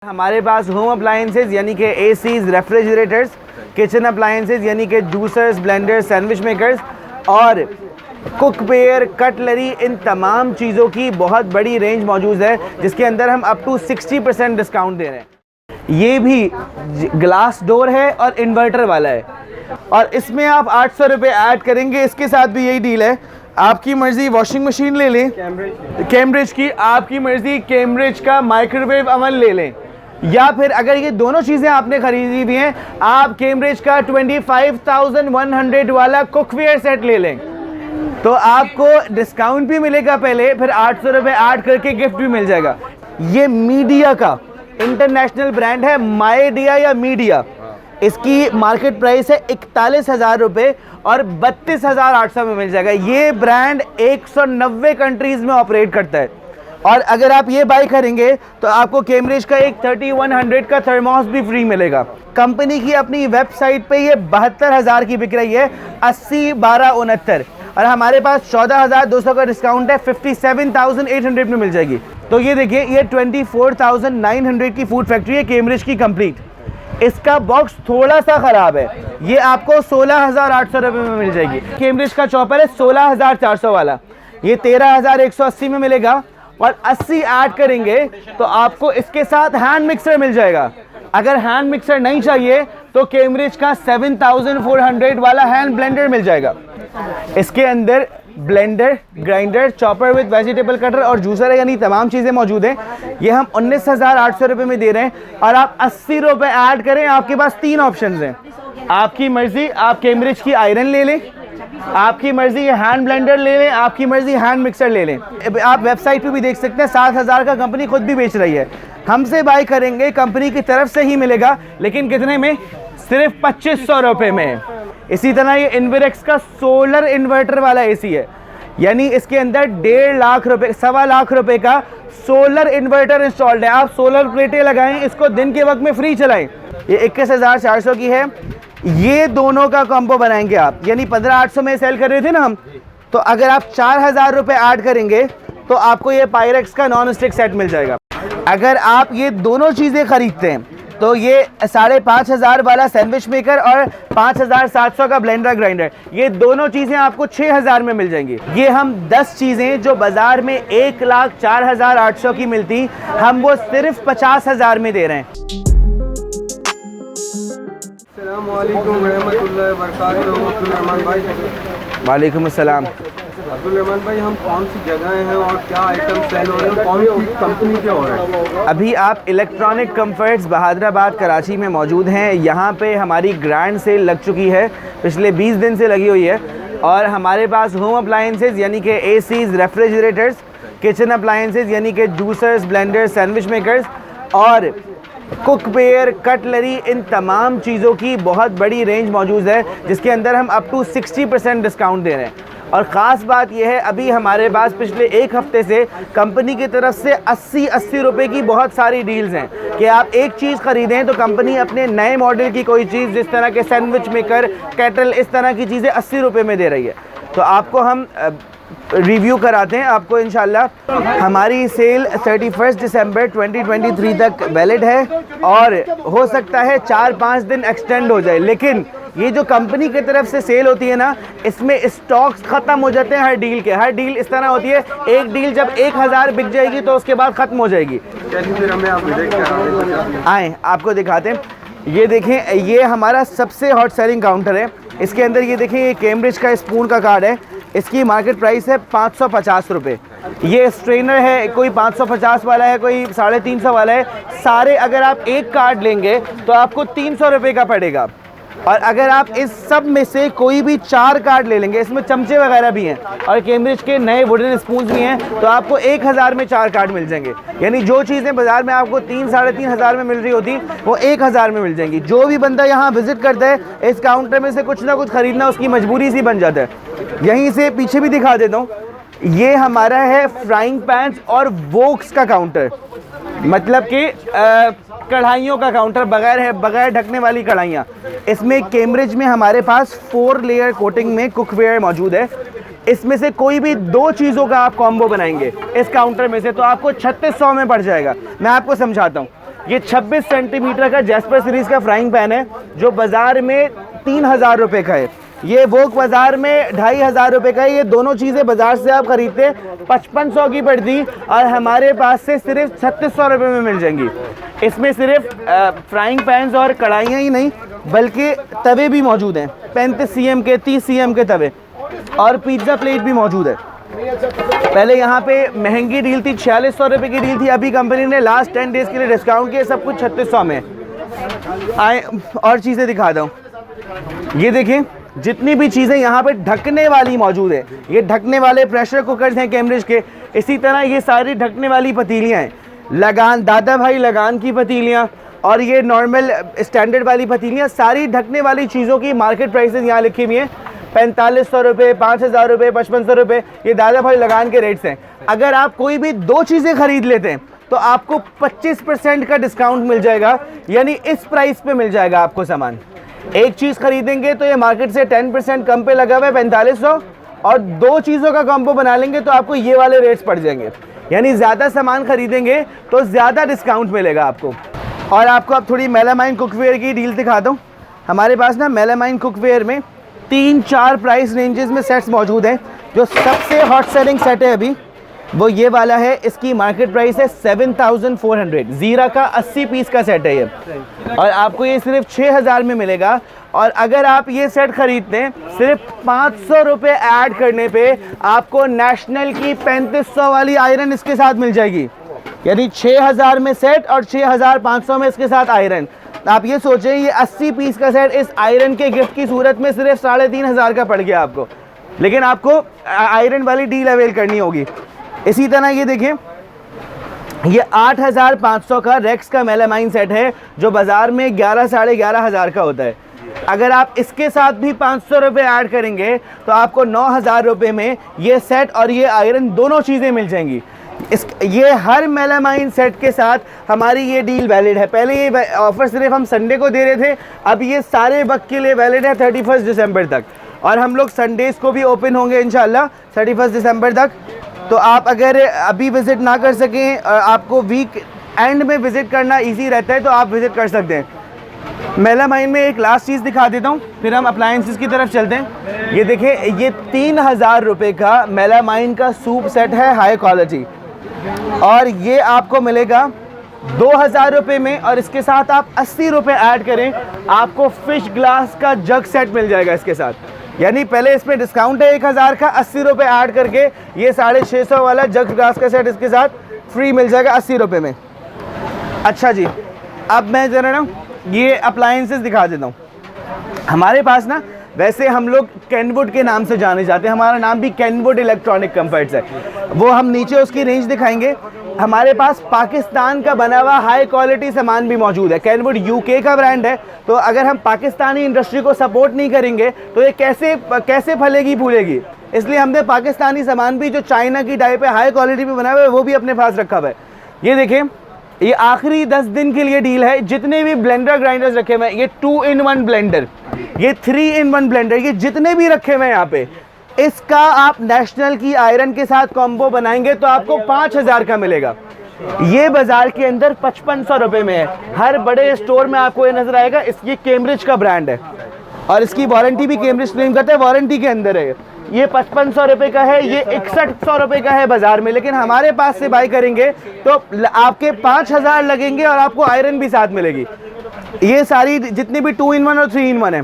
हमारे पास home appliances यानी कि एसीज, रेफ्रिजरेटर्स, किचन अप्लायंसेज यानी कि जूसर्स, ब्लेंडर्स, सैंडविच मेकर्स और कुकवेयर, कटलरी, इन तमाम चीज़ों की बहुत बड़ी रेंज मौजूद है जिसके अंदर हम अप टू 60% डिस्काउंट दे रहे हैं। ये भी ग्लास डोर है और इन्वर्टर वाला है और इसमें आप 800 रुपये ऐड करेंगे। इसके साथ भी यही डील है, आपकी मर्ज़ी वॉशिंग मशीन ले लें कैम्ब्रिज की, आपकी मर्ज़ी कैम्ब्रिज का माइक्रोवेव अवन ले लें, या फिर अगर ये दोनों चीज़ें आपने खरीदी हुई हैं आप कैम्ब्रिज का 25,100 वाला कुकवेयर सेट ले लें तो आपको डिस्काउंट भी मिलेगा पहले, फिर 800 रुपये ऐड करके गिफ्ट भी मिल जाएगा। ये मीडिया का इंटरनेशनल ब्रांड है, माइडिया या मीडिया। इसकी मार्केट प्राइस है 41,000 रुपये और 32,800 में मिल जाएगा। ये ब्रांड 190 कंट्रीज़ में ऑपरेट करता है और अगर आप ये बाई करेंगे तो आपको कैम्ब्रिज का एक 3100 का थर्मोस भी फ्री मिलेगा। कंपनी की अपनी वेबसाइट पे ये 72,000 की बिक रही है, 80 12 69, और हमारे पास 14,200 का डिस्काउंट है, 57,800 में मिल जाएगी। तो ये देखिए, ये 24,900 की फूड फैक्ट्री है कैम्ब्रिज की कंप्लीट। इसका बॉक्स थोड़ा सा ख़राब है, ये आपको 16,800 रुपये में मिल जाएगी। कैम्ब्रिज का चॉपर है 16,400 वाला, ये 13,180 में मिलेगा और 80 ऐड करेंगे तो आपको इसके साथ हैंड मिक्सर मिल जाएगा। अगर हैंड मिक्सर नहीं चाहिए तो कैम्ब्रिज का 7,400 वाला हैंड ब्लेंडर मिल जाएगा। इसके अंदर blender, grinder, chopper with vegetable cutter और जूसर है, यानी तमाम चीज़ें मौजूद हैं। ये हम 19,800 रुपये में दे रहे हैं और आप 80 रुपये ऐड करें, आपके पास 3 ऑप्शन हैं। आपकी मर्ज़ी, आप कैम्ब्रिज की आयरन ले लें, आपकी मर्ज़ी हैंड ब्लेंडर ले लें, आपकी मर्ज़ी हैंड मिक्सर ले लें। आप वेबसाइट पे भी देख सकते हैं, 7,000 का कंपनी खुद भी बेच रही है। हमसे बाई करेंगे कंपनी की तरफ से ही मिलेगा, लेकिन कितने में? सिर्फ 2500 रुपये में। इसी तरह ये इन्वेरेक्स का सोलर इन्वर्टर वाला एसी है, यानी इसके अंदर 1.5 लाख रुपये, 1.25 लाख रुपये का सोलर इन्वर्टर इंस्टॉल्ड है। आप सोलर प्लेटें लगाएं, इसको दिन के वक्त में फ्री चलाएं। ये 21,400 की है। ये दोनों का कॉम्बो बनाएंगे आप, यानी 15,800 में सेल कर रहे थे ना हम, तो अगर आप 4,000 रुपये ऐड करेंगे तो आपको ये पायरेक्स का नॉन स्टिक सेट मिल जाएगा। अगर आप ये दोनों चीज़ें खरीदते हैं तो ये 5,500 वाला सैंडविच मेकर और 5,700 का ब्लेंडर ग्राइंडर, ये दोनों चीज़ें आपको 6,000 में मिल जाएंगी। ये हम 10 चीज़ें जो बाज़ार में 1,04,800 की मिलती, हम वो सिर्फ 50,000 में दे रहे हैं। वालेकुम अस्सलाम। अब्दुल रहमान भाई, हम कौन सी जगह हैं और क्या आइटम सेल हो रहे हैं, कौन सी कंपनी के हो रहे हैं? अभी आप इलेक्ट्रॉनिक कंफर्ट्स बहादुराबाद कराची में मौजूद हैं। यहाँ पे हमारी ग्रैंड सेल लग चुकी है, पिछले 20 दिन से लगी हुई है और हमारे पास होम अप्लायंसेज यानी कि एसीज, रेफ्रिजरेटर्स, किचन अप्लायंसेज यानी कि जूसर्स, ब्लेंडर्स, सैंडविच मेकर्स और कुकवेयर, कटलरी, इन तमाम चीज़ों की बहुत बड़ी रेंज मौजूद है जिसके अंदर हम अप टू 60% डिस्काउंट दे रहे हैं। और ख़ास बात यह है, अभी हमारे पास पिछले 1 हफ़्ते से कंपनी की तरफ से 80 रुपये की बहुत सारी डील्स हैं कि आप एक चीज़ ख़रीदें तो कंपनी अपने नए मॉडल की कोई चीज़, जिस तरह के सैंडविच मेकर, केटल, इस तरह की चीज़ें 80 रुपये में दे रही है। तो आपको हम रिव्यू कराते हैं आपको इंशाल्लाह। हमारी सेल 31 दिसंबर 2023 तक वैलिड है और हो सकता है 4-5 दिन एक्सटेंड हो जाए, लेकिन ये जो कंपनी की तरफ से सेल होती है ना, इसमें स्टॉक्स ख़त्म हो जाते हैं हर डील के। हर डील इस तरह होती है, एक डील जब 1,000 बिक जाएगी तो उसके बाद ख़त्म हो जाएगी। आए आपको दिखाते हैं, ये देखें, ये हमारा सबसे हॉट सेलिंग काउंटर है। इसके अंदर ये देखें, ये कैम्ब्रिज का स्पून का कार्ड है, इसकी मार्केट प्राइस है 550 रुपये। ये स्ट्रेनर है, कोई 550 वाला है, कोई 350 वाला है। सारे अगर आप एक कार्ड लेंगे तो आपको 300 रुपये का पड़ेगा, और अगर आप इस सब में से कोई भी 4 कार्ड ले लेंगे, इसमें चमचे वगैरह भी हैं और कैम्ब्रिज के नए वुडन स्पून भी हैं, तो आपको 1,000 में 4 कार्ड मिल जाएंगे। यानी जो चीज़ें बाज़ार में आपको 3-3,500 में मिल रही होती वो 1,000 में मिल जाएंगी। जो भी बंदा यहाँ विज़िट करता है, इस काउंटर में से कुछ ना कुछ ख़रीदना उसकी मजबूरी सी बन जाता है। यहीं से पीछे भी दिखा देता हूँ, ये हमारा है फ्राइंग पैन और वोक्स का काउंटर, मतलब कि कढ़ाइयों का काउंटर, बगैर ढकने वाली कढ़ाइयाँ। इसमें कैम्ब्रिज में हमारे पास 4 लेयर कोटिंग में कुकवेयर मौजूद है। इसमें से कोई भी 2 चीज़ों का आप कॉम्बो बनाएंगे इस काउंटर में से, तो आपको 3600 में पड़ जाएगा। मैं आपको समझाता हूँ। ये 26 सेंटीमीटर का जैस्पर सीरीज का फ्राइंग पैन है जो बाजार में 3000 रुपये का है, ये वोक बाजार में 2500 रुपये का है। ये दोनों चीज़ें बाजार से आप खरीदते 5500 की पड़ती और हमारे पास से सिर्फ 3600 रुपये में मिल जाएंगी। इसमें सिर्फ फ्राइंग पैन्स और कढ़ाइयाँ ही नहीं बल्कि तवे भी मौजूद हैं, 35 cm के 30 cm के तवे और पिज़्ज़ा प्लेट भी मौजूद है। पहले यहाँ पे महंगी डील थी, 4600 रुपये की डील थी, अभी कंपनी ने लास्ट 10 डेज़ के लिए डिस्काउंट किया, सब कुछ 3600 में। आए और चीज़ें दिखाता हूँ, ये देखें जितनी भी चीज़ें यहाँ पे ढकने वाली मौजूद है, ये ढकने वाले प्रेशर कुकर्स हैं कैम्ब्रिज के, इसी तरह ये सारी ढकने वाली पतीलियाँ हैं, लगान दादा भाई लगान की पतीलियाँ और ये नॉर्मल स्टैंडर्ड वाली पतीलियाँ, सारी ढकने वाली चीज़ों की मार्केट प्राइसेस यहाँ लिखी हुई हैं, 4500 रुपये, 5000 रुपये, 5500 रुपये, ये दादा भाई लगान के रेट्स हैं। अगर आप कोई भी दो चीज़ें खरीद लेते हैं तो आपको 25% का डिस्काउंट मिल जाएगा, यानी इस प्राइस पे मिल जाएगा आपको सामान। एक चीज़ खरीदेंगे तो ये मार्केट से 10% कम पे लगा हुआ है 4500, और दो चीज़ों का कॉम्बो बना लेंगे तो आपको ये वाले रेट्स पड़ जाएंगे, यानी ज़्यादा सामान खरीदेंगे तो ज़्यादा डिस्काउंट मिलेगा आपको। और आपको अब थोड़ी मेलामाइन कुकवेयर की डील दिखाता हूँ। हमारे पास ना मेलामाइन कुकवेयर में 3-4 प्राइस रेंजेस में सेट्स मौजूद हैं। जो सबसे हॉट सेलिंग सेट है अभी वो ये वाला है, इसकी मार्केट प्राइस है 7400, ज़ीरा का 80 पीस का सेट है ये, और आपको ये सिर्फ 6000 में मिलेगा। और अगर आप ये सेट खरीदते हैं सिर्फ 500 रुपये ऐड करने पे आपको नेशनल की 3500 वाली आयरन इसके साथ मिल जाएगी, यानी 6000 में सेट और 6500 में इसके साथ आयरन। आप ये सोचें ये 80 पीस का सेट इस आयरन के गिफ्ट की सूरत में सिर्फ 3500 का पड़ गया आपको, लेकिन आपको आयरन वाली डील अवेल करनी होगी। इसी तरह ये देखें, ये 8500 का रेक्स का मेलामाइन सेट है जो बाज़ार में 11-11,500 का होता है। अगर आप इसके साथ भी 500 रुपये ऐड करेंगे तो आपको 9000 रुपये में ये सेट और ये आयरन दोनों चीज़ें मिल जाएंगी। ये हर मेलामाइन सेट के साथ हमारी ये डील वैलिड है। पहले ये ऑफ़र सिर्फ हम संडे को दे रहे थे, अब ये सारे वक्त के लिए वैलिड है 31 दिसंबर तक, और हम लोग संडेज़ को भी ओपन होंगे इंशाल्लाह 31 दिसंबर तक। तो आप अगर अभी विज़िट ना कर सकें और आपको वीक एंड में विज़िट करना इजी रहता है तो आप विज़िट कर सकते हैं। मेलामाइन में एक लास्ट चीज़ दिखा देता हूँ, फिर हम अप्लायंसेस की तरफ चलते हैं। ये देखें, ये 3000 रुपये का मेलामाइन का सूप सेट है हाई क्वालिटी, और ये आपको मिलेगा 2000 रुपये में, और इसके साथ आप 80 रुपये ऐड करें आपको फ़िश ग्लास का जग सेट मिल जाएगा इसके साथ। यानी पहले इसमें डिस्काउंट है 1000 का, 80 रुपये ऐड करके ये 650 वाला जग ग्लास का सेट इसके साथ फ्री मिल जाएगा 80 रुपये में। अच्छा जी, अब मैं ज़रा ना ये अप्लायंसेस दिखा देता हूँ। हमारे पास ना वैसे हम लोग कैनवुड के नाम से जाने जाते हैं, हमारा नाम भी कैनवुड इलेक्ट्रॉनिक कंफर्ट्स है, वो हम नीचे उसकी रेंज दिखाएंगे। हमारे पास पाकिस्तान का बना हुआ हाई क्वालिटी सामान भी मौजूद है। कैनवुड यूके का ब्रांड है, तो अगर हम पाकिस्तानी इंडस्ट्री को सपोर्ट नहीं करेंगे तो ये कैसे फलेगी फूलेगी, इसलिए हमने पाकिस्तानी सामान भी जो चाइना की टाइप है हाई क्वालिटी में बना हुआ है वो भी अपने पास रखा हुआ है। ये देखें, ये आखिरी 10 दिन के लिए डील है। जितने भी ब्लेंडर ग्राइंडर्स रखे हुए हैं, ये 2-in-1 ब्लेंडर, ये 3-in-1 ब्लेंडर, ये जितने भी रखे हुए हैं यहाँ पे, इसका आप नेशनल की आयरन के साथ कॉम्बो बनाएंगे तो आपको 5000 का मिलेगा। ये बाजार के अंदर 5500 रुपये में है। हर बड़े स्टोर में आपको ये नजर आएगा। इसकी कैम्ब्रिज का ब्रांड है और इसकी वारंटी भी कैम्ब्रिज क्लेम करता है, वारंटी के अंदर है। ये 5500 रुपये का है, ये 6100 रुपये का है बाजार में, लेकिन हमारे पास से बाई करेंगे तो आपके 5000 लगेंगे और आपको आयरन भी साथ मिलेगी। ये सारी जितनी भी 2-in-1 और 3-in-1 है।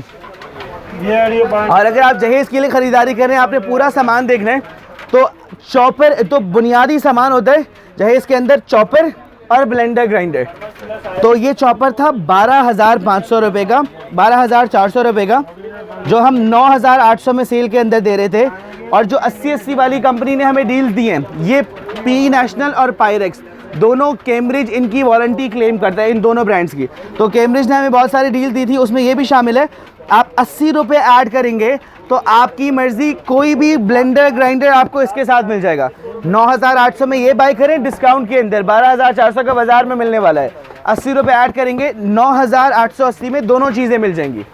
और अगर आप जहेज़ के लिए ख़रीदारी कर रहे हैं, आपने पूरा सामान देखना है, तो चॉपर तो बुनियादी सामान होता है जहेज़ के अंदर, चॉपर और ब्लेंडर ग्राइंडर। तो ये चॉपर था 12500 रुपये का, 12400 रुपये का, जो हम 9800 में सेल के अंदर दे रहे थे। और जो 80-80 वाली कंपनी ने हमें डील दी हैं, ये पी नेशनल और पायरेक्स दोनों, कैम्ब्रिज इनकी वारंटी क्लेम करता है इन दोनों ब्रांड्स की। तो कैम्ब्रिज ने हमें बहुत सारी डील दी थी, उसमें ये भी शामिल है। आप 80 रुपये ऐड करेंगे तो आपकी मर्ज़ी कोई भी ब्लेंडर ग्राइंडर आपको इसके साथ मिल जाएगा। 9800 में ये बाई करें डिस्काउंट के अंदर, 12400 का बाज़ार में मिलने वाला है। 80 रुपये ऐड करेंगे 9880 में दोनों चीज़ें मिल जाएंगी,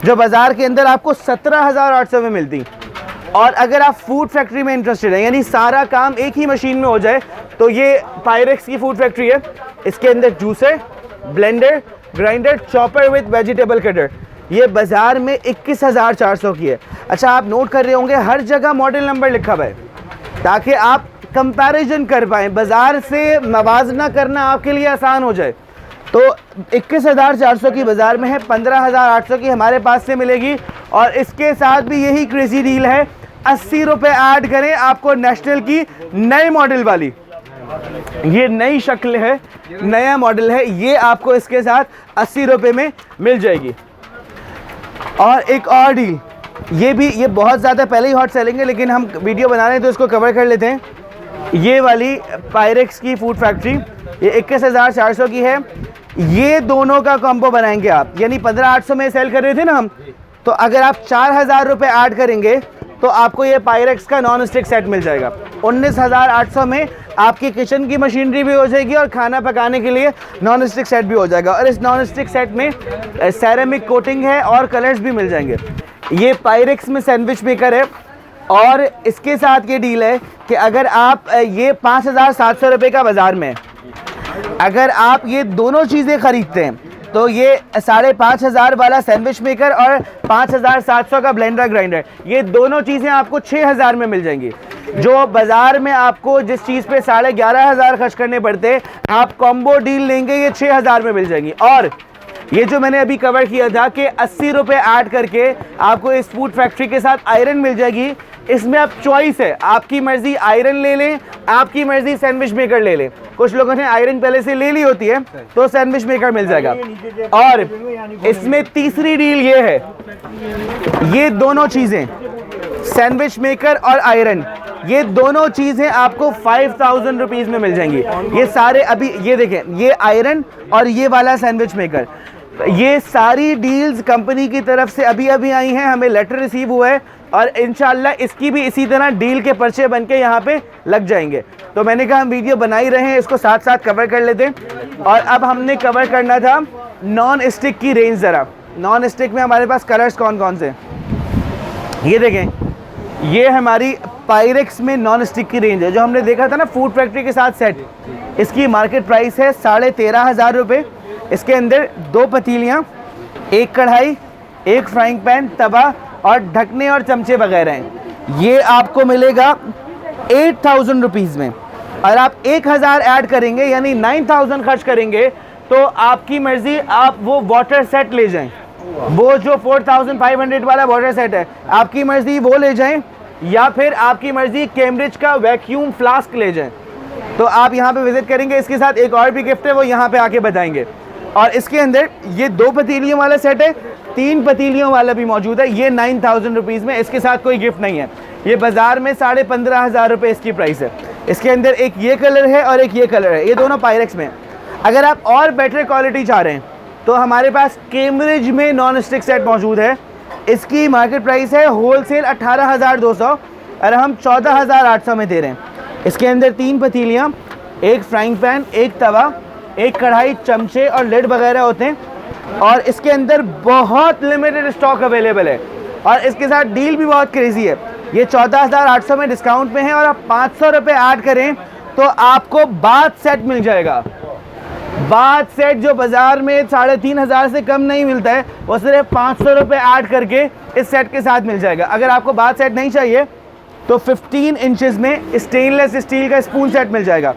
जो बाज़ार के अंदर आपको 17800 में मिलती। और अगर आप फूड फैक्ट्री में इंटरेस्टेड हैं, यानी सारा काम एक ही मशीन में हो जाए, तो ये पायरेक्स की फूड फैक्ट्री है। इसके अंदर juicer, blender grinder chopper with vegetable cutter, ये बाज़ार में 21,400 की है। अच्छा, आप नोट कर रहे होंगे हर जगह मॉडल नंबर लिखा हुआ है ताकि आप कंपैरिजन कर पाएँ, बाज़ार से मवाजना करना आपके लिए आसान हो जाए। तो 21,400 की बाज़ार में है, 15,800 की हमारे पास से मिलेगी। और इसके साथ भी यही क्रेजी डील है, 80 रुपये ऐड करें आपको नेशनल की नए मॉडल वाली, ये नई शक्ल है, नया मॉडल है, ये आपको इसके साथ 80 रुपये में मिल जाएगी। और एक और डील, ये बहुत ज़्यादा पहले ही हॉट सेलिंग है, लेकिन हम वीडियो बना रहे हैं तो इसको कवर कर लेते हैं। ये वाली पायरेक्स की फूड फैक्ट्री, ये 21,400 की है। ये दोनों का कॉम्बो बनाएंगे आप, यानी 15,800 में सेल कर रहे थे ना हम, तो अगर आप 4,000 रुपये ऐड करेंगे तो आपको ये पायरेक्स का नॉन स्टिक सेट मिल जाएगा। 19,800 में आपकी किचन की मशीनरी भी हो जाएगी और खाना पकाने के लिए नॉन स्टिक सेट भी हो जाएगा। और इस नॉन स्टिक सेट में सेरेमिक कोटिंग है और कलर्स भी मिल जाएंगे। ये पायरेक्स में सैंडविच मेकर है और इसके साथ ये डील है कि अगर आप ये 5,700 रुपये का बाज़ार में, अगर आप ये दोनों चीज़ें ख़रीदते हैं तो ये 5,500 वाला सैंडविच मेकर और 5,700 का ब्लेंडर ग्राइंडर, ये दोनों चीज़ें आपको 6,000 में मिल जाएंगी। जो बाज़ार में आपको जिस चीज़ पे 11,500 खर्च करने पड़ते, आप कॉम्बो डील लेंगे ये 6,000 में मिल जाएंगी। और ये जो मैंने अभी कवर किया था कि 80 रुपये ऐड करके आपको इस फूड फैक्ट्री के साथ आयरन मिल जाएगी, इसमें अब चॉइस है, आपकी मर्ज़ी आयरन ले लें, आपकी मर्ज़ी सैंडविच मेकर ले लें। कुछ लोगों ने आयरन पहले से ले ली होती है तो सैंडविच मेकर मिल जाएगा। और इसमें तीसरी डील ये है, ये दोनों चीज़ें सैंडविच मेकर और आयरन, ये दोनों चीज़ें आपको 5,000 रुपीज़ में मिल जाएंगी। ये सारे अभी ये देखें, ये आयरन और ये वाला सैंडविच मेकर, ये सारी डील्स कंपनी की तरफ से अभी अभी आई हैं, हमें लेटर रिसीव हुआ है और इंशाल्लाह इसकी भी इसी तरह डील के पर्चे बन के यहाँ पे लग जाएंगे। तो मैंने कहा हम वीडियो बना ही रहे हैं, इसको साथ साथ कवर कर लेते हैं। और अब हमने कवर करना था नॉन स्टिक की रेंज। ज़रा नॉन स्टिक में हमारे पास कलर्स कौन कौन से, ये देखें, ये हमारी पायरेक्स में नॉन स्टिक की रेंज है जो हमने देखा था ना फूड फैक्ट्री के साथ सेट। इसकी मार्केट प्राइस है 13,500 रुपये। इसके अंदर 2 पतीलियाँ, 1 कढ़ाई, 1 फ्राइंग पैन, तवा और ढकने और चमचे वगैरह हैं। ये आपको मिलेगा 8,000 रुपीज़ में। और आप 1,000 ऐड करेंगे यानी 9,000 खर्च करेंगे तो आपकी मर्ज़ी, आप वो वाटर सेट ले जाएं, वो जो 4,500 वाला वाटर सेट है आपकी मर्ज़ी वो ले जाएं, या फिर आपकी मर्ज़ी कैम्ब्रिज का वैक्यूम फ्लास्क ले जाएं। तो आप यहाँ पे विज़िट करेंगे, इसके साथ एक और भी गिफ्ट है वो यहाँ पे आके बताएंगे। और इसके अंदर ये 2 पतीलियों वाला सेट है, 3 पतीलियों वाला भी मौजूद है, ये 9,000 रुपीज़ में। इसके साथ कोई गिफ्ट नहीं है, ये बाज़ार में 15,500 रुपये इसकी प्राइस है। इसके अंदर एक ये कलर है और एक ये कलर है, ये दोनों पायरेक्स में। अगर आप और बेटर क्वालिटी चाह रहे हैं तो हमारे पास कैम्ब्रिज में नॉन स्टिक सेट मौजूद है। इसकी मार्केट प्राइस है होलसेल 18,200 और हम 14,800 में दे रहे हैं। इसके अंदर 3 पतीलियाँ, 1 फ्राइंग पैन, 1 तवा, 1 कढ़ाई, चमचे और लिड वगैरह होते हैं। और इसके अंदर बहुत लिमिटेड स्टॉक अवेलेबल है और इसके साथ डील भी बहुत क्रेजी है। ये 14,800 में डिस्काउंट में है और आप 500 रुपये ऐड करें तो आपको बाथ सेट मिल जाएगा। बाथ सेट जो बाज़ार में 3,500 से कम नहीं मिलता है, वो सिर्फ 500 रुपये ऐड करके इस सेट के साथ मिल जाएगा। अगर आपको बाथ सेट नहीं चाहिए तो 15 इंचेस में स्टेनलेस स्टील का स्पून सेट मिल जाएगा।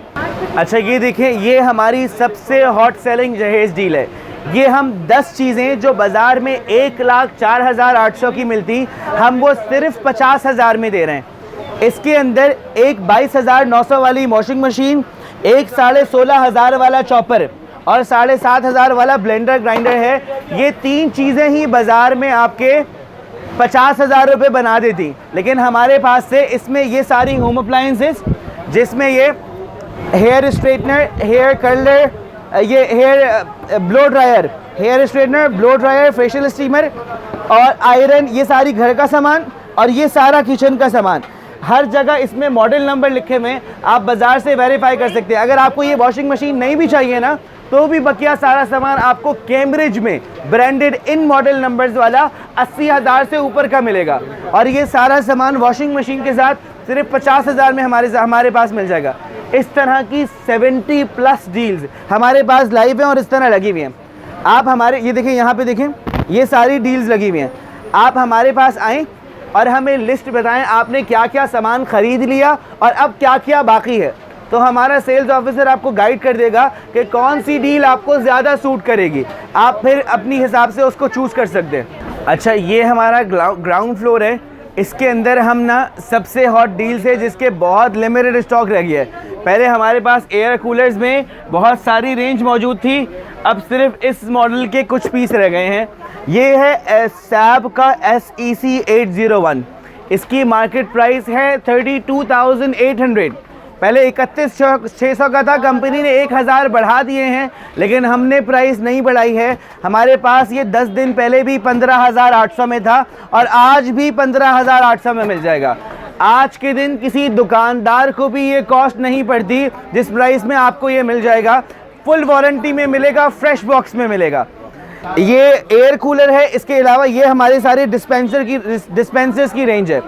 अच्छा, ये देखें, ये हमारी सबसे हॉट सेलिंग जहेज़ डील है। ये हम 10 चीज़ें जो बाज़ार में 1,04,800 की मिलती, हम वो सिर्फ 50,000 में दे रहे हैं। इसके अंदर एक 22,900 वाली वॉशिंग मशीन, एक 16,500 वाला चॉपर और 7,500 वाला ब्लेंडर ग्राइंडर है। ये 3 चीज़ें ही बाज़ार में आपके 50,000 रुपये बना देती, लेकिन हमारे पास से इसमें ये सारी होम अप्लायंसेस, जिसमें ये हेयर स्ट्रेटनर, हेयर कर्लर, ये hair blow dryer, hair straightener, blow dryer, facial steamer और आयरन, ये सारी घर का सामान और ये सारा किचन का सामान, हर जगह इसमें मॉडल नंबर लिखे हुए, आप बाज़ार से वेरीफाई कर सकते हैं। अगर आपको ये वॉशिंग मशीन नहीं भी चाहिए ना तो भी बकिया सारा सामान आपको कैम्ब्रिज में ब्रांडेड इन मॉडल नंबर्स वाला 80,000 से ऊपर का मिलेगा। और ये सारा सामान वॉशिंग मशीन के साथ सिर्फ 50,000 में हमारे पास मिल जाएगा। इस तरह की 70 प्लस डील्स हमारे पास लाइव हैं और इस तरह लगी हुई हैं। आप हमारे ये देखें, यहाँ पे देखें, ये सारी डील्स लगी हुई हैं। आप हमारे पास आएँ और हमें लिस्ट बताएं आपने क्या क्या सामान ख़रीद लिया और अब क्या क्या बाकी है, तो हमारा सेल्स ऑफिसर आपको गाइड कर देगा कि कौन सी डील आपको ज़्यादा सूट करेगी। आप फिर अपनी हिसाब से उसको चूज़ कर सकते हैं। अच्छा, ये हमारा ग्राउंड फ्लोर है। इसके अंदर हम ना सबसे हॉट डील्स है जिसके बहुत लिमिटेड स्टॉक रह गया है। पहले हमारे पास एयर कूलर्स में बहुत सारी रेंज मौजूद थी, अब सिर्फ इस मॉडल के कुछ पीस रह गए हैं। ये है सैब का SEC 801। इसकी मार्केट प्राइस है 32,800। पहले 31,600 का था, कंपनी ने 1,000 बढ़ा दिए हैं, लेकिन हमने प्राइस नहीं बढ़ाई है। हमारे पास ये 10 दिन पहले भी 15,800 में था और आज भी 15,800 में मिल जाएगा। आज के दिन किसी दुकानदार को भी ये कॉस्ट नहीं पड़ती जिस प्राइस में आपको ये मिल जाएगा। फुल वारंटी में मिलेगा, फ्रेश बॉक्स में मिलेगा। ये एयर कूलर है। इसके अलावा ये हमारे सारे डिस्पेंसर्स की रेंज है।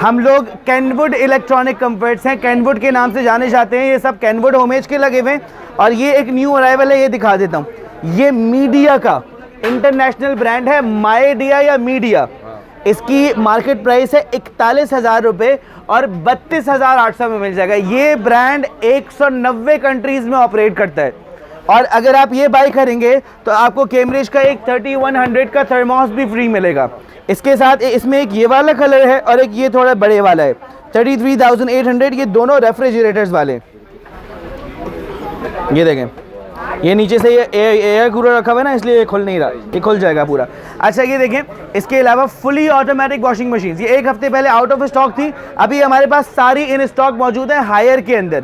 हम लोग कैनवुड इलेक्ट्रॉनिक कंफर्ट्स हैं, कैनवुड के नाम से जाने जाते हैं। ये सब कैनवुड होमेज के लगे हुए हैं। और ये एक न्यू अराइवल है, ये दिखा देता हूँ। ये मीडिया का इंटरनेशनल ब्रांड है, माइडिया या मीडिया। इसकी मार्केट प्राइस है 41,000 रुपये और 32,800 में मिल जाएगा। ये ब्रांड 190 कंट्रीज़ में ऑपरेट करता है। और अगर आप ये बाई करेंगे तो आपको कैम्ब्रिज का एक 3100 का थर्मोस भी फ्री मिलेगा। इसके साथ इसमें एक ये वाला कलर है और एक ये थोड़ा बड़े वाला है, 33,800। ये दोनों रेफ्रिजरेटर्स वाले। ये देखें, ये नीचे से ये एयर कूलर रखा हुआ है ना, इसलिए ये खुल नहीं रहा, ये खुल जाएगा पूरा। अच्छा, ये देखें, इसके अलावा फुली ऑटोमेटिक वॉशिंग मशीन, ये एक हफ्ते पहले आउट ऑफ स्टॉक थी, अभी हमारे पास सारी इन स्टॉक मौजूद है हायर के अंदर।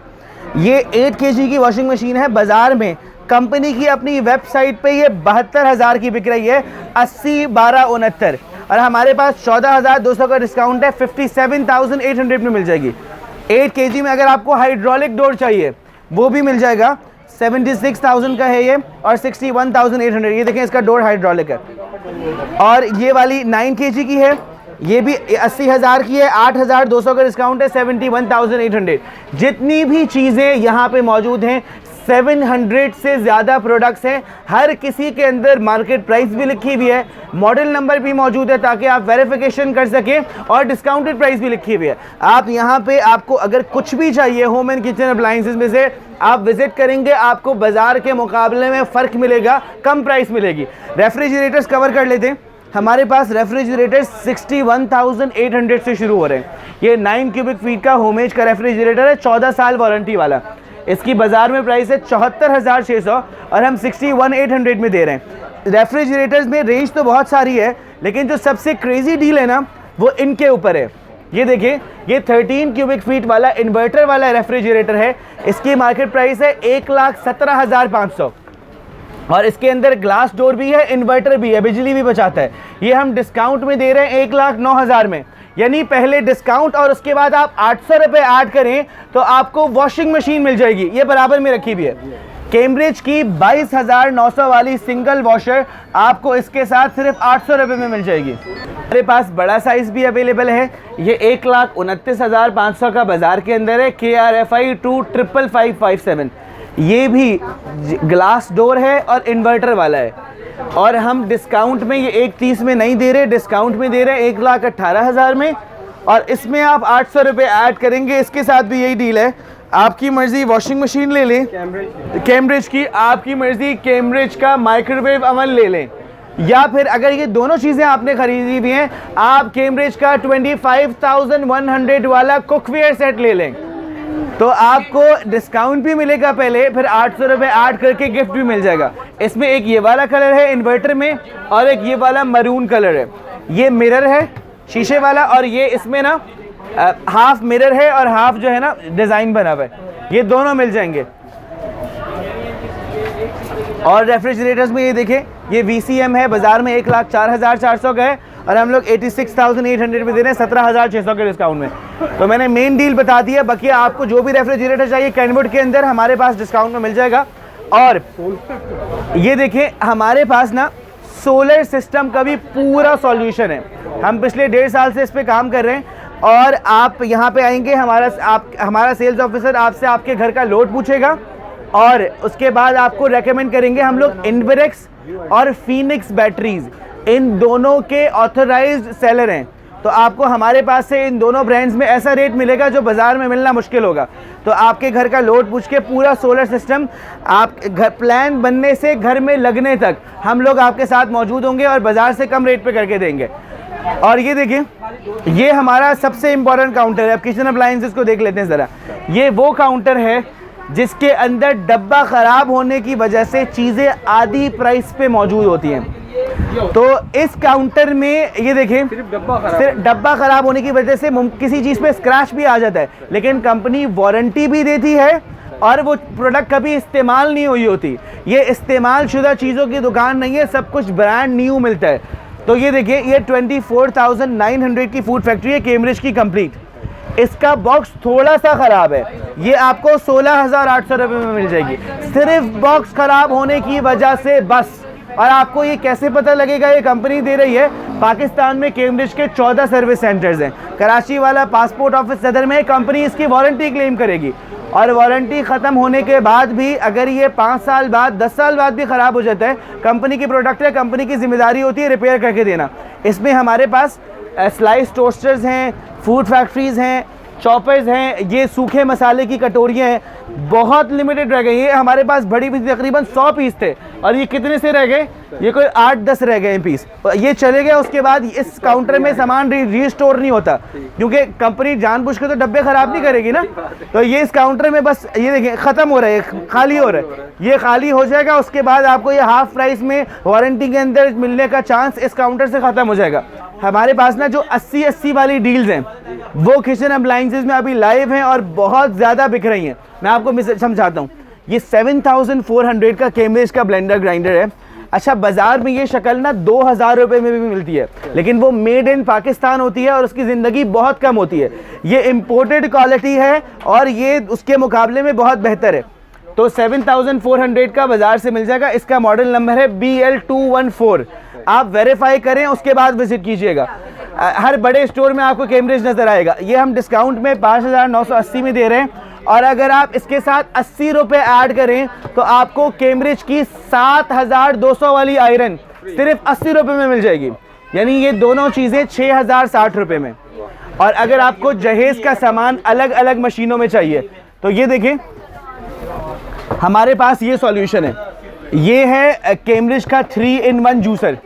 ये 8 kg की वॉशिंग मशीन है। बाज़ार में कंपनी की अपनी वेबसाइट पे ये 72,000 की बिक रही है, 80 12 69, और हमारे पास 14,200 का डिस्काउंट है, 57,800 में मिल जाएगी। 8 kg में अगर आपको हाइड्रोलिक डोर चाहिए वो भी मिल जाएगा, 76,000 का है ये और 61,800। ये देखें, इसका डोर हाइड्रोलिक है। और ये वाली 9 kg की है, ये भी 80,000 की है, 8,200 का डिस्काउंट है, 71,800। जितनी भी चीज़ें यहाँ पे मौजूद हैं, 700 से ज़्यादा प्रोडक्ट्स हैं। हर किसी के अंदर मार्केट प्राइस भी लिखी हुई है, मॉडल नंबर भी मौजूद है ताकि आप वेरिफिकेशन कर सकें, और डिस्काउंटेड प्राइस भी लिखी हुई है। आप यहाँ पे आपको अगर कुछ भी चाहिए होम एंड किचन अप्लायंसेस में से, आप विजिट करेंगे, आपको बाज़ार के मुकाबले में फ़र्क मिलेगा, कम प्राइस मिलेगी। रेफ्रिजरेटर्स कवर कर लेते हैं। हमारे पास रेफ्रिजरेटर 61,800 से शुरू हो रहे हैं। ये 9 क्यूबिक फीट का होमेज का रेफ्रिजरेटर है, 14 साल वारंटी वाला। इसकी बाज़ार में प्राइस है 74,600 और हम 61,800 में दे रहे हैं। रेफ्रिजरेटर्स में रेंज तो बहुत सारी है, लेकिन जो सबसे क्रेजी डील है ना, वो इनके ऊपर है। ये देखिए, ये 13 क्यूबिक फीट वाला इन्वर्टर वाला रेफ्रिजरेटर है। इसकी मार्केट प्राइस है 1,17,500 और इसके अंदर ग्लास डोर भी है, इन्वर्टर भी है, बिजली भी बचाता है। ये हम डिस्काउंट में दे रहे हैं 1,09,000 में, यानी पहले डिस्काउंट और उसके बाद आप 800 रुपये ऐड करें तो आपको वॉशिंग मशीन मिल जाएगी। ये बराबर में रखी हुई है। कैम्ब्रिज की 22,900 वाली सिंगल वॉशर आपको इसके साथ सिर्फ 800 रुपये में मिल जाएगी। हमारे पास बड़ा साइज़ भी अवेलेबल है। ये 1,29,500 का बाज़ार के अंदर है, KRFI 25557। ये भी ग्लास डोर है और इन्वर्टर वाला है, और हम डिस्काउंट में ये 1,30 में नहीं दे रहे, डिस्काउंट में दे रहे हैं 1,18,000 में, और इसमें आप 800 रुपये ऐड करेंगे। इसके साथ भी यही डील है, आपकी मर्ज़ी वॉशिंग मशीन ले लें कैम्ब्रिज की, आपकी मर्ज़ी कैम्ब्रिज का माइक्रोवेव अवन ले लें, या फिर अगर ये दोनों चीज़ें आपने ख़रीदी हुई हैं, आप कैम्ब्रिज का 25,100 वाला कुकवेयर सेट ले लें, तो आपको डिस्काउंट भी मिलेगा पहले, फिर 800 रुपये ऐड करके गिफ्ट भी मिल जाएगा। इसमें एक ये वाला कलर है इन्वर्टर में, और एक ये वाला मरून कलर है। ये मिरर है शीशे वाला, और ये इसमें ना हाफ मिरर है और हाफ जो है ना डिज़ाइन बना हुआ है। ये दोनों मिल जाएंगे। और रेफ्रिजरेटर्स में ये देखें, ये VCM है, बाज़ार में 1,04,400 का है और हम लोग 86,800 में दे रहे हैं 17,600 के डिस्काउंट में। तो मैंने मेन डील बता दिया, बाकी आपको जो भी रेफ्रिजरेटर चाहिए कैनवुड के अंदर हमारे पास डिस्काउंट में मिल जाएगा। और ये देखें, हमारे पास ना सोलर सिस्टम का भी पूरा सॉल्यूशन है। हम पिछले 1.5 साल से इस पर काम कर रहे हैं। और आप यहाँ पे आएंगे, हमारा सेल्स ऑफिसर आपसे आपके घर का लोड पूछेगा और उसके बाद आपको रेकमेंड करेंगे हम लोग इन्वेरेक्स और फीनिक्स बैटरीज, इन दोनों के ऑथराइज्ड सेलर हैं। तो आपको हमारे पास से इन दोनों ब्रांड्स में ऐसा रेट मिलेगा जो बाज़ार में मिलना मुश्किल होगा। तो आपके घर का लोड पूछ के पूरा सोलर सिस्टम, आप घर प्लान बनने से घर में लगने तक हम लोग आपके साथ मौजूद होंगे और बाज़ार से कम रेट पे करके देंगे। और ये देखिए, ये हमारा सबसे इम्पॉर्टेंट काउंटर है। अब किचन अप्लायंसेस को देख लेते हैं ज़रा। ये वो काउंटर है जिसके अंदर डब्बा ख़राब होने की वजह से चीज़ें आधी प्राइस पे मौजूद होती हैं। तो इस काउंटर में ये देखें, सिर्फ डब्बा ख़राब होने की वजह से किसी चीज़ पे स्क्रैच भी आ जाता है, लेकिन कंपनी वारंटी भी देती है और वो प्रोडक्ट कभी इस्तेमाल नहीं हुई होती। ये इस्तेमाल शुदा चीज़ों की दुकान नहीं है, सब कुछ ब्रांड न्यू मिलता है। तो ये देखिए, ये 24,900 की फूड फैक्ट्री है, कैम्ब्रिज की कंप्लीट। इसका बॉक्स थोड़ा सा ख़राब है, ये आपको 16,800 रुपये में मिल जाएगी, सिर्फ बॉक्स ख़राब होने की वजह से बस। और आपको ये कैसे पता लगेगा, ये कंपनी दे रही है। पाकिस्तान में कैम्ब्रिज के 14 सर्विस सेंटर्स हैं। कराची वाला पासपोर्ट ऑफिस सदर में कंपनी इसकी वारंटी क्लेम करेगी और वारंटी ख़त्म होने के बाद भी अगर ये 5 साल बाद 10 साल बाद भी ख़राब हो जाता है, कंपनी की प्रोडक्ट है, कंपनी की जिम्मेदारी होती है रिपेयर करके देना। इसमें हमारे पास स्लाइस टोस्टर्स हैं, फूड फैक्ट्रीज़ हैं, चॉपर्स हैं, ये सूखे मसाले की कटोरियाँ हैं, बहुत लिमिटेड रह गई। ये हमारे पास बड़ी भी तकरीबन 100 पीस थे और ये कितने से रह गए, ये कोई 8-10 रह गए पीस, ये चले गए। उसके बाद इस काउंटर में सामान रीस्टोर नहीं होता क्योंकि कंपनी जानबूझ के तो डब्बे ख़राब नहीं करेगी ना। तो ये इस काउंटर में बस ये देखें ख़त्म हो रहा है, खाली हो रहा है, ये खाली हो जाएगा। उसके बाद आपको ये हाफ प्राइस में वारंटी के अंदर मिलने का चांस इस काउंटर से ख़त्म हो जाएगा। हमारे पास ना जो 80-80 वाली डील्स हैं वो किचन अप्लायंसेस में अभी लाइव हैं और बहुत ज़्यादा बिक रही हैं। मैं आपको समझाता हूँ। ये 7,400 का कैम्ब्रिज का ब्लेंडर ग्राइंडर है। अच्छा, बाज़ार में ये शक्ल ना 2,000 रुपये में भी मिलती है, लेकिन वो मेड इन पाकिस्तान होती है और उसकी ज़िंदगी बहुत कम होती है। ये इम्पोर्टेड क्वालिटी है और ये उसके मुकाबले में बहुत बेहतर है। तो 7,400 का बाज़ार से मिल जाएगा। इसका मॉडल नंबर है BL214। आप वेरीफाई करें, उसके बाद विजिट कीजिएगा। हर बड़े स्टोर में आपको कैम्ब्रिज नज़र आएगा। ये हम डिस्काउंट में 5,980 में दे रहे हैं और अगर आप इसके साथ 80 रुपये ऐड करें तो आपको कैम्ब्रिज की 7,200 वाली आयरन सिर्फ 80 रुपये में मिल जाएगी। यानी ये दोनों चीज़ें 6,060 रुपये में। और अगर आपको जहेज़ का सामान अलग अलग मशीनों में चाहिए तो ये देखें, हमारे पास ये सॉल्यूशन है। ये है कैम्ब्रिज का 3-in-1 जूसर।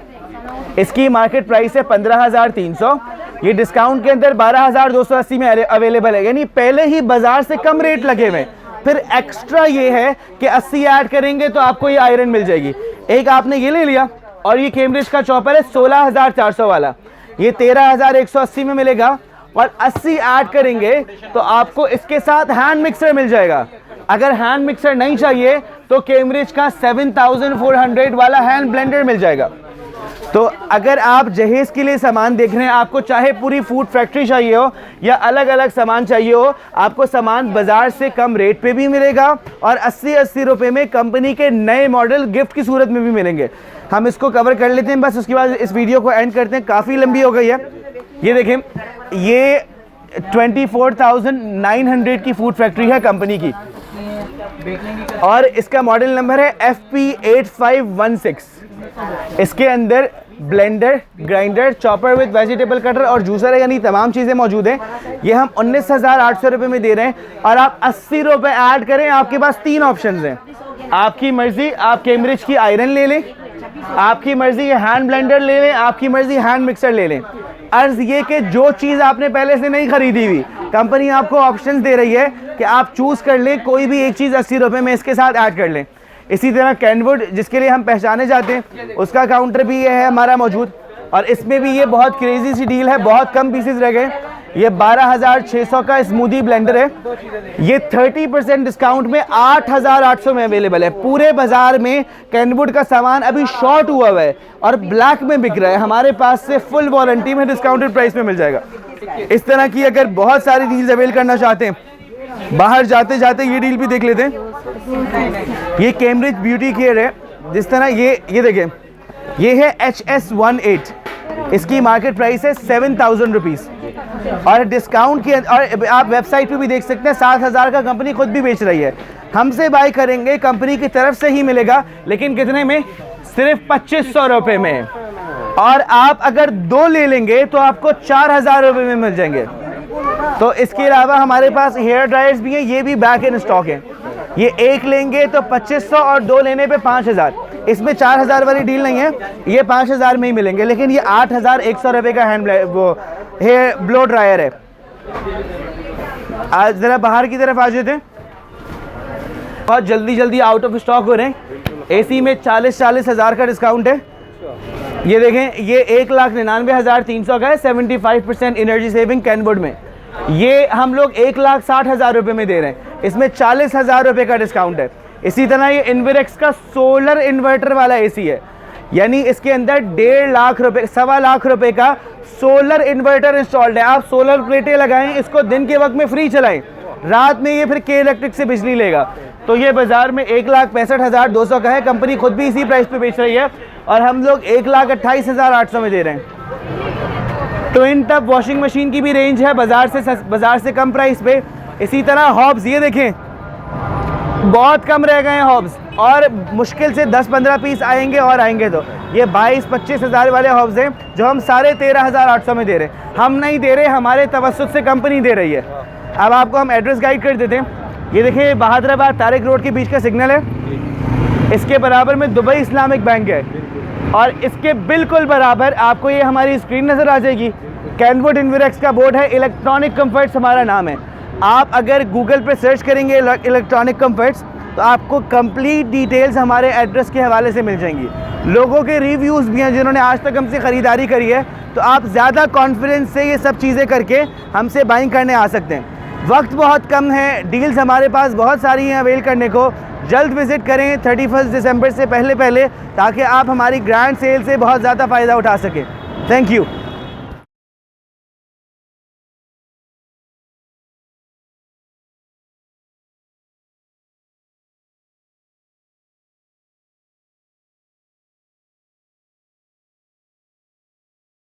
इसकी मार्केट प्राइस है 15,300। ये डिस्काउंट के अंदर 12,280 में अवेलेबल है, यानी पहले ही बाजार से कम रेट लगे हुए। फिर एक्स्ट्रा ये है कि 80 ऐड करेंगे तो आपको ये आयरन मिल जाएगी। एक आपने ये ले लिया और ये कैम्ब्रिज का चॉपर है 16,400 वाला, ये 13,180 में मिलेगा। और 80 ऐड करेंगे तो आपको इसके साथ हैंड मिक्सर मिल जाएगा। अगर हैंड मिक्सर नहीं चाहिए तो कैम्ब्रिज का 7,400 वाला हैंड ब्लेंडर मिल जाएगा। तो अगर आप जहेज़ के लिए सामान देख रहे हैं, आपको चाहे पूरी फूड फैक्ट्री चाहिए हो या अलग अलग सामान चाहिए हो, आपको सामान बाज़ार से कम रेट पे भी मिलेगा और 80-80 रुपये में कंपनी के नए मॉडल गिफ्ट की सूरत में भी मिलेंगे। हम इसको कवर कर लेते हैं बस, उसके बाद इस वीडियो को एंड करते हैं, काफ़ी लंबी हो गई है। ये देखें, ये 24,900 की फूड फैक्ट्री है कंपनी की और इसका मॉडल नंबर है FP8516। इसके अंदर blender, grinder, chopper with vegetable cutter और जूसर है, यानी तमाम चीज़ें मौजूद हैं। ये हम 19,800 रुपये में दे रहे हैं और आप 80 रुपये ऐड करें, आपके पास 3 ऑप्शन हैं। आपकी मर्ज़ी, आप कैम्ब्रिज की आयरन ले लें, आपकी मर्ज़ी हैंड ब्लेंडर ले लें, आपकी मर्ज़ी हैंड मिक्सर ले लें। अर्ज़ ये कि जो चीज़ आपने पहले से नहीं खरीदी हुई, कंपनी आपको ऑप्शंस दे रही है कि आप चूज़ कर लें, कोई भी एक चीज़ 80 रुपये में इसके साथ ऐड कर लें। इसी तरह कैनवुड, जिसके लिए हम पहचाने जाते हैं, उसका काउंटर भी ये है हमारा मौजूद और इसमें भी ये बहुत क्रेजी सी डील है, बहुत कम पीसेस रह गए। ये 12,600 का स्मूदी ब्लेंडर है, ये 30% डिस्काउंट में 8,800 में अवेलेबल है। पूरे बाजार में कैनवुड का सामान अभी शॉर्ट हुआ हुआ है और ब्लैक में बिक रहा है, हमारे पास से फुल वारंटी में डिस्काउंटेड प्राइस में मिल जाएगा। इस तरह की अगर बहुत सारी डील्स अवेल करना चाहते हैं, बाहर जाते जाते ये डील भी देख लेते हैं। ये कैम्ब्रिज ब्यूटी केयर है, जिस तरह ये देखें, ये है HS18। इसकी मार्केट प्राइस है 7,000 रुपीज़। और डिस्काउंट की, और आप वेबसाइट पे भी देख सकते हैं 7,000 का कंपनी खुद भी बेच रही है। हमसे बाय करेंगे कंपनी की तरफ से ही मिलेगा, लेकिन कितने में? सिर्फ 2500 रुपये में। और आप अगर 2 ले लेंगे तो आपको 4,000 रुपये में मिल जाएंगे। तो इसके अलावा हमारे पास हेयर ड्रायर्स भी हैं, ये भी बैक इन स्टॉक हैं। ये एक लेंगे तो 2500 और 2 लेने पे 5,000। इसमें 4,000 वाली डील नहीं है, ये 5,000 में ही मिलेंगे। लेकिन ये 8,100 रुपये का वो हेयर ब्लो ड्रायर है। आज ज़रा बाहर की तरफ आ जाते हैं, बहुत जल्दी आउट ऑफ स्टॉक हो रहे हैं। एसी में 40 हज़ार का डिस्काउंट है। ये देखें, ये 1,99,300 का है, 75% एनर्जी सेविंग कैनवुड में। ये हम लोग 1,60,000 रुपये में दे रहे हैं, इसमें 40,000 रुपये का डिस्काउंट है। इसी तरह ये इन्वेरेक्स का सोलर इन्वर्टर वाला एसी है, यानी इसके अंदर 1.5 लाख रुपये, 1.25 लाख रुपये का सोलर इन्वर्टर इंस्टॉल्ड है। आप सोलर प्लेटें लगाएं, इसको दिन के वक्त में फ्री चलाएं, रात में ये फिर के इलेक्ट्रिक से बिजली लेगा। तो ये बाज़ार में 1,65,200 का है, कंपनी खुद भी इसी प्राइस पे बेच रही है, और हम लोग 1,28,800 में दे रहे हैं। ट्विन टब वॉशिंग मशीन की भी रेंज है बाज़ार से कम प्राइस पे। इसी तरह हॉब्स, ये देखें बहुत कम रह गए हैं हॉब्स, और मुश्किल से 10-15 पीस आएंगे, और आएंगे तो ये 22-25 हज़ार वाले हॉब्स हैं जो हम 13,500 में दे रहे हैं। हम नहीं दे रहे, हमारे तवस्सुत से कंपनी दे रही है। अब आपको हम एड्रेस गाइड कर देते हैं। ये देखिए बहादुराबाद तारिक रोड के बीच का सिग्नल है, इसके बराबर में दुबई इस्लामिक बैंक है, और इसके बिल्कुल बराबर आपको ये हमारी स्क्रीन नज़र आ जाएगी। कैनवुड इन्वेरेक्स का बोर्ड है, इलेक्ट्रॉनिक कंफर्ट्स हमारा नाम है। आप अगर गूगल पे सर्च करेंगे इलेक्ट्रॉनिक कंफर्ट्स तो आपको कंप्लीट डिटेल्स हमारे एड्रेस के हवाले से मिल जाएंगी। लोगों के रिव्यूज़ भी हैं जिन्होंने आज तक हमसे ख़रीदारी करी है, तो आप ज़्यादा कॉन्फिडेंस से ये सब चीज़ें करके हमसे बाइंग करने आ सकते हैं। वक्त बहुत कम है, डील्स हमारे पास बहुत सारी हैं अवेल करने को। जल्द विज़िट करें 31 दिसंबर से पहले ताकि आप हमारी ग्रैंड सेल से बहुत ज़्यादा फ़ायदा उठा सकें। Thank you.